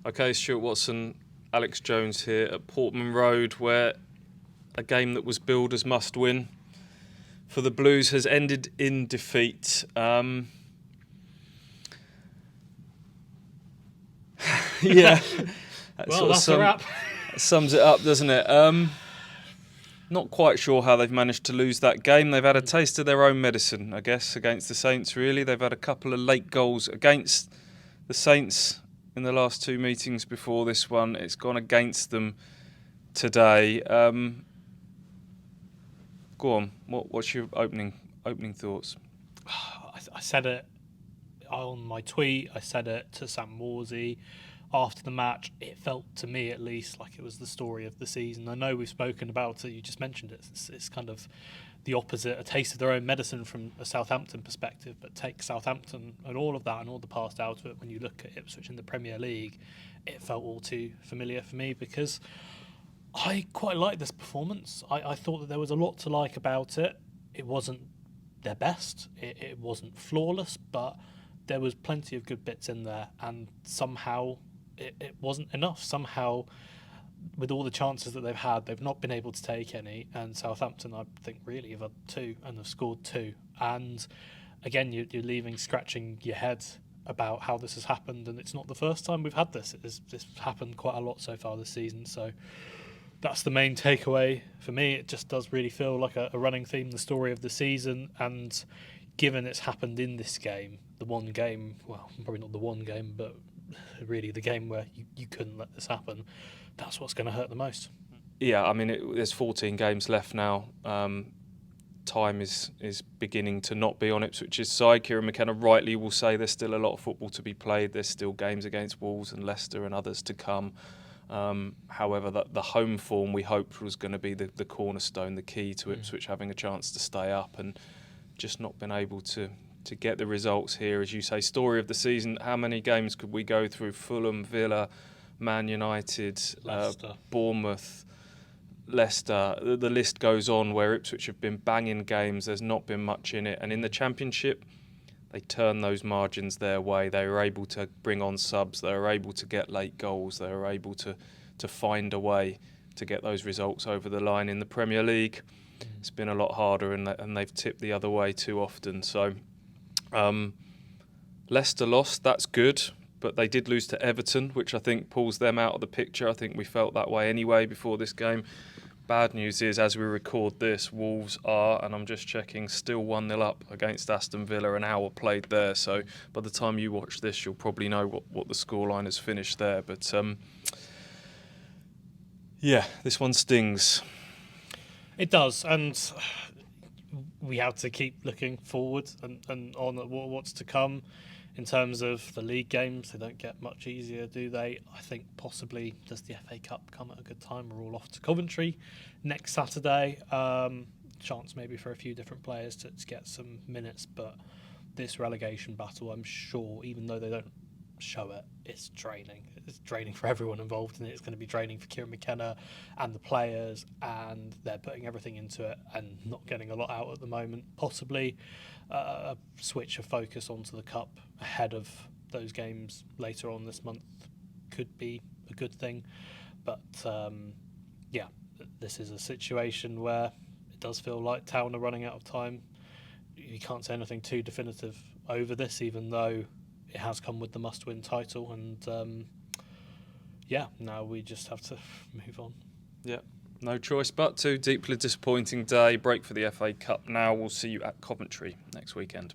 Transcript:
Okay, Stuart Watson, Alex Jones here at Portman Road, where a game that was billed as must-win for the Blues has ended in defeat. Yeah, Well, that's a wrap. Sums it up, doesn't it? Not quite sure how they've managed to lose that game. They've had a taste of their own medicine, I guess, against the Saints, really. They've had a couple of late goals against the Saints in the last two meetings before this one. It's gone against them today. Go on, what's your opening thoughts? I said it on my tweet. I said it to Sam Morsey after the match. It felt, to me at least, like it was the story of the season. I know we've spoken about it, you just mentioned it. It's kind of the opposite, a taste of their own medicine from a Southampton perspective, but take Southampton and all of that and all the past out of it. When you look at Ipswich in the Premier League, it felt all too familiar for me because I quite liked this performance. I thought that there was a lot to like about it. It wasn't their best, it wasn't flawless, but there was plenty of good bits in there, and somehow it wasn't enough. Somehow, with all the chances that they've had, they've not been able to take any, and Southampton, I think, really have had two, and have scored two. And again, you're leaving scratching your head about how this has happened, and it's not the first time we've had this. This happened quite a lot so far this season, so that's the main takeaway for me. It just does really feel like a running theme, the story of the season, and given it's happened in this game, the one game, well, probably not the one game, but really the game where you couldn't let this happen, that's what's going to hurt the most. Yeah, I mean, there's 14 games left now. Time is beginning to not be on Ipswich's side. Kieran McKenna rightly will say there's still a lot of football to be played. There's still games against Wolves and Leicester and others to come. However, the home form we hoped was going to be the cornerstone, the key to Ipswich having a chance to stay up, and just not been able to get the results here. As you say, story of the season, how many games could we go through? Fulham, Villa, Man United, Bournemouth, Leicester, the list goes on, where Ipswich have been banging games. There's not been much in it, and in the Championship they turn those margins their way. They were able to bring on subs, they were able to get late goals, they were able to find a way to get those results over the line. In the Premier League, it's been a lot harder, and they've tipped the other way too often. So Leicester lost, that's good, but they did lose to Everton, which I think pulls them out of the picture. I think we felt that way anyway before this game. Bad news is, as we record this, Wolves are, and I'm just checking, still 1-0 up against Aston Villa, an hour played there. So by the time you watch this, you'll probably know what the scoreline has finished there. But yeah, this one stings. It does, and we have to keep looking forward and on what's to come. In terms of the league games, they don't get much easier, do they? I think possibly does the FA Cup come at a good time? We're all off to Coventry next Saturday. Chance maybe for a few different players to get some minutes, but this relegation battle, I'm sure, even though they don't show it, it's draining. It's draining for everyone involved, and it's going to be draining for Kieran McKenna and the players, and they're putting everything into it and not getting a lot out at the moment. Possibly a switch of focus onto the Cup ahead of those games later on this month could be a good thing, but yeah, this is a situation where it does feel like Town are running out of time. You can't say anything too definitive over this, even though it has come with the must-win title, and yeah, now we just have to move on. Yeah, no choice but to. Deeply disappointing day. Break for the FA Cup now. We'll see you at Coventry next weekend.